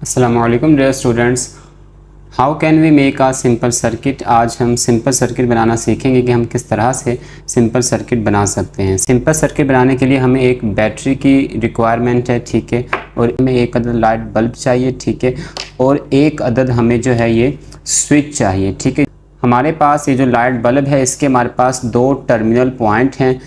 अस्सलाम वालेकुम dear students, how can we make a simple circuit. आज हम सिंपल सर्किट बनाना सीखेंगे कि हम किस तरह से सिंपल सर्किट बना सकते हैं। सिंपल सर्किट बनाने के लिए हमें एक बैटरी की रिक्वायरमेंट है, ठीक है, और हमें एक अदद लाइट बल्ब चाहिए, ठीक है, और एक अदद हमें जो है ये स्विच चाहिए, ठीक है। हमारे पास ये जो लाइट बल्ब है इसके हमारे पास दो टर्मिनल पॉइंट हैं,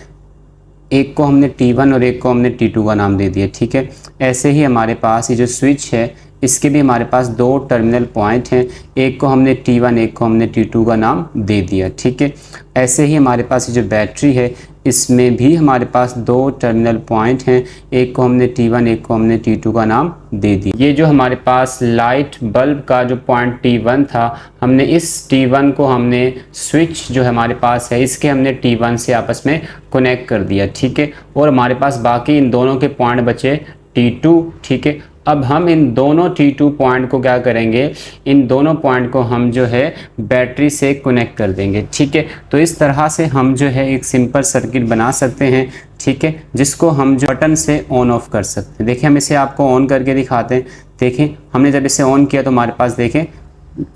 एक को हमने T1 और एक को हमने T2 का नाम दे दिया, ठीक है। ऐसे ही हमारे पास ये जो स्विच है इसके भी हमारे पास दो टर्मिनल पॉइंट हैं, एक को हमने T1 एक को हमने T2 का नाम दे दिया, ठीक है। ऐसे ही हमारे पास ये जो बैटरी है इसमें भी हमारे पास दो टर्मिनल पॉइंट हैं, एक को हमने T1 एक को हमने T2 का नाम दे दिया। ये जो हमारे पास लाइट बल्ब का जो पॉइंट T1 था, हमने इस T1 को हमने स्विच जो हमारे पास है इसके हमने T1 से आपस में कनेक्ट कर दिया, ठीक है। और हमारे पास बाकी इन दोनों के पॉइंट बचे T2, ठीक है। अब हम इन दोनों T2 पॉइंट को क्या करेंगे, इन दोनों पॉइंट को हम जो है बैटरी से कनेक्ट कर देंगे, ठीक है। तो इस तरह से हम जो है एक सिंपल सर्किट बना सकते हैं, ठीक है, जिसको हम जो बटन से ऑन ऑफ कर सकते हैं। देखिए हम इसे आपको ऑन करके दिखाते हैं। देखिए हमने जब इसे ऑन किया तो हमारे पास देखें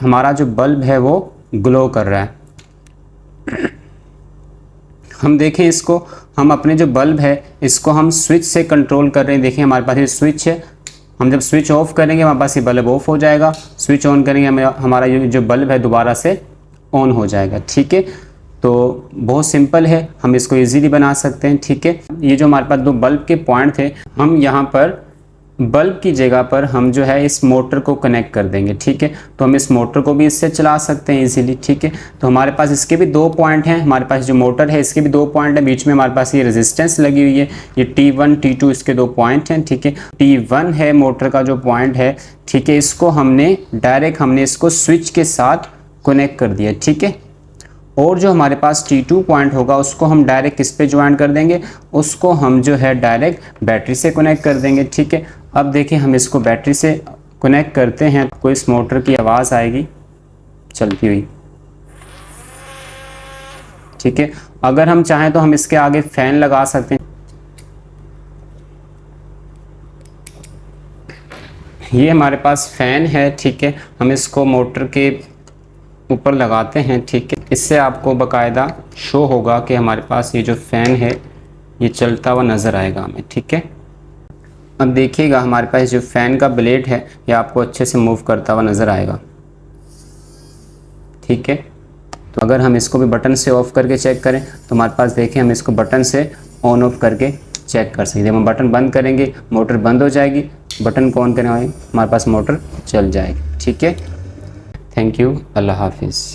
हमारा जो बल्ब है वो ग्लो कर रहा है। हम देखें इसको, हम अपने जो बल्ब है इसको हम स्विच से कंट्रोल कर रहे हैं। देखिए हमारे पास ये स्विच है, हम जब स्विच ऑफ करेंगे हमारे पास ये बल्ब ऑफ हो जाएगा, स्विच ऑन करेंगे हमारा ये जो बल्ब है दोबारा से ऑन हो जाएगा, ठीक है। तो बहुत सिंपल है, हम इसको इजीली बना सकते हैं, ठीक है। ये जो हमारे पास दो बल्ब के पॉइंट थे, हम यहाँ पर बल्ब की जगह पर हम जो है इस मोटर को कनेक्ट कर देंगे, ठीक है। तो हम इस मोटर को भी इससे चला सकते हैं इजीली, ठीक है। तो हमारे पास इसके भी दो पॉइंट हैं, हमारे पास जो मोटर है इसके भी दो पॉइंट है, बीच में हमारे पास ये रेजिस्टेंस लगी हुई है, ये T1 T2 इसके दो पॉइंट हैं, ठीक है। T1 है मोटर का जो पॉइंट है, ठीक है, इसको हमने डायरेक्ट हमने इसको स्विच के साथ कनेक्ट कर दिया, ठीक है। और जो हमारे पास T2 पॉइंट होगा उसको हम डायरेक्ट किस पे ज्वाइन कर देंगे, उसको हम जो है डायरेक्ट बैटरी से कनेक्ट कर देंगे, ठीक है। अब देखिए हम इसको बैटरी से कनेक्ट करते हैं तो इस मोटर की आवाज़ आएगी चलती हुई, ठीक है। अगर हम चाहें तो हम इसके आगे फैन लगा सकते हैं। ये हमारे पास फैन है, ठीक है, हम इसको मोटर के ऊपर लगाते हैं, ठीक है। इससे आपको बाकायदा शो होगा कि हमारे पास ये जो फ़ैन है ये चलता हुआ नज़र आएगा हमें, ठीक है। अब देखिएगा हमारे पास जो फ़ैन का ब्लेड है ये आपको अच्छे से मूव करता हुआ नज़र आएगा, ठीक है। तो अगर हम इसको भी बटन से ऑफ़ करके चेक करें तो हमारे पास देखिए हम इसको बटन से ऑन ऑफ करके चेक कर सकते हैं। जब हम बटन बंद करेंगे मोटर बंद हो जाएगी, बटन को ऑन करेंगे हमारे पास मोटर चल जाएगी, ठीक है। थैंक यू, अल्लाह हाफिज़।